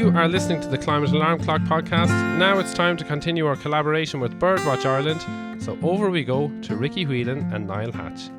You are listening to the Climate Alarm Clock podcast. Now it's time to continue our collaboration with Birdwatch Ireland. So over we go to Ricky Whelan and Niall Hatch.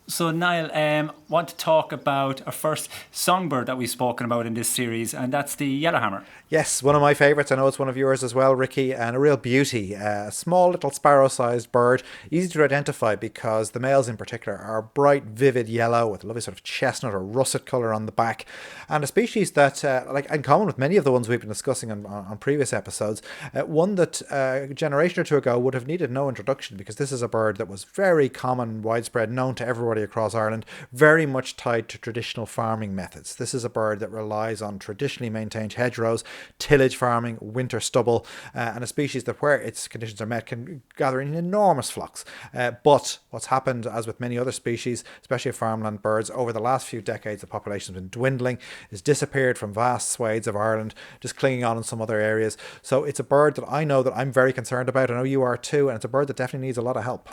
So Niall, want to talk about our first songbird that we've spoken about in this series, and that's the Yellowhammer. Yes, one of my favourites. I know it's one of yours as well, Ricky, and a real beauty. A small little sparrow-sized bird, easy to identify because the males in particular are bright, vivid yellow with a lovely sort of chestnut or russet colour on the back, and a species that, like in common with many of the ones we've been discussing on previous episodes, one that a generation or two ago would have needed no introduction because this is a bird that was very common, widespread, known to everybody across Ireland, very much tied to traditional farming methods. This is a bird that relies on traditionally maintained hedgerows, tillage farming, winter stubble, and a species that where its conditions are met can gather in enormous flocks. But what's happened, as with many other species, especially farmland birds, over the last few decades the population has been dwindling, it's disappeared from vast swathes of Ireland, just clinging on in some other areas. So it's a bird that I know that I'm very concerned about. I know you are too, and it's a bird that definitely needs a lot of help.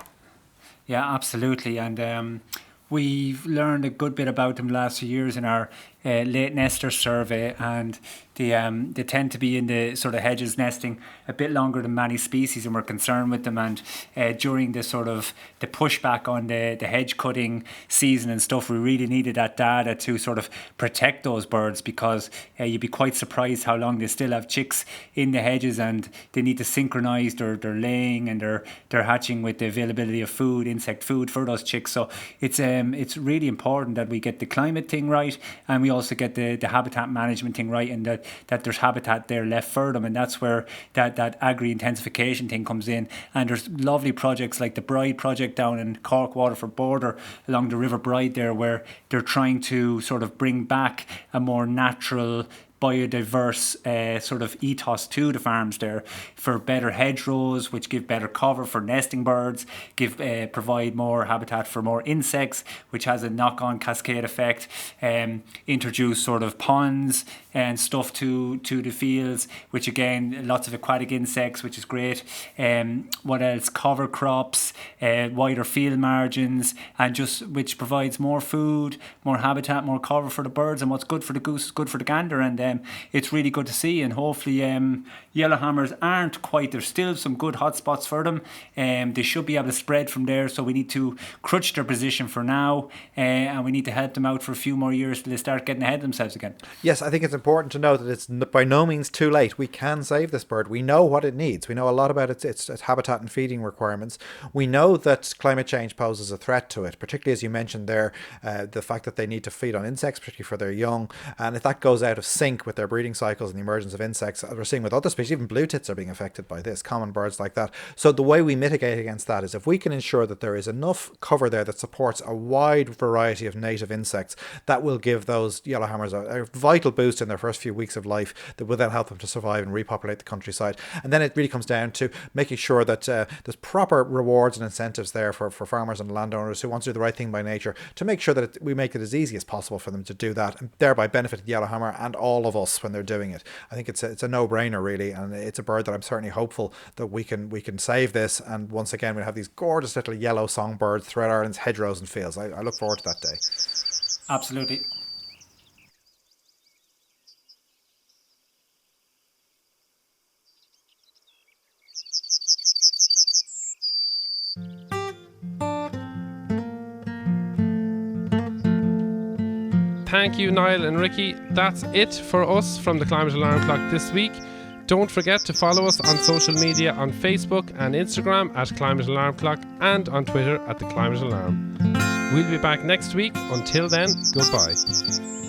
Yeah, absolutely. And we've learned a good bit about them the last few years in our late nester survey, and they tend to be in the sort of hedges nesting a bit longer than many species, and we're concerned with them. And during the sort of the pushback on the hedge cutting season and stuff, we really needed that data to sort of protect those birds, because you'd be quite surprised how long they still have chicks in the hedges, and they need to synchronise their laying and their hatching with the availability of food, insect food for those chicks. So it's really important that we get the climate thing right, and we also get the habitat management thing right, and that there's habitat there left for them. And that's where that agri-intensification thing comes in. And there's lovely projects like the Bride project down in Cork Waterford border along the River Bride there, where they're trying to sort of bring back a more natural, biodiverse sort of ethos to the farms there, for better hedgerows, which give better cover for nesting birds, provide more habitat for more insects, which has a knock-on cascade effect, introduce sort of ponds and stuff to the fields, which again, lots of aquatic insects, which is great. What else? Cover crops, wider field margins, and just which provides more food, more habitat, more cover for the birds. And what's good for the goose is good for the gander. And it's really good to see. And hopefully Yellowhammers aren't quite, there's still some good hotspots for them. They should be able to spread from there. So we need to crutch their position for now, and we need to help them out for a few more years till they start getting ahead of themselves again. Yes, I think it's important to know that it's by no means too late. We can save this bird. We know what it needs. We know a lot about its habitat and feeding requirements. We know that climate change poses a threat to it, particularly as you mentioned there, the fact that they need to feed on insects, particularly for their young. And if that goes out of sync with their breeding cycles and the emergence of insects, as we're seeing with other species, even blue tits are being affected by this, common birds like that. So the way we mitigate against that is if we can ensure that there is enough cover there that supports a wide variety of native insects, that will give those yellowhammers a vital boost in their first few weeks of life that will then help them to survive and repopulate the countryside. And then it really comes down to making sure that there's proper rewards and incentives there for farmers and landowners who want to do the right thing by nature, to make sure that we make it as easy as possible for them to do that, and thereby benefit the yellowhammer and all of us when they're doing it. I think it's a no-brainer really, and it's a bird that I'm certainly hopeful that we can save this, and once again we'll have these gorgeous little yellow songbirds throughout Ireland's hedgerows and fields. I look forward to that day. Absolutely. Thank you, Niall and Ricky. That's it for us from the Climate Alarm Clock this week. Don't forget to follow us on social media on Facebook and Instagram at Climate Alarm Clock, and on Twitter at The Climate Alarm. We'll be back next week. Until then, goodbye.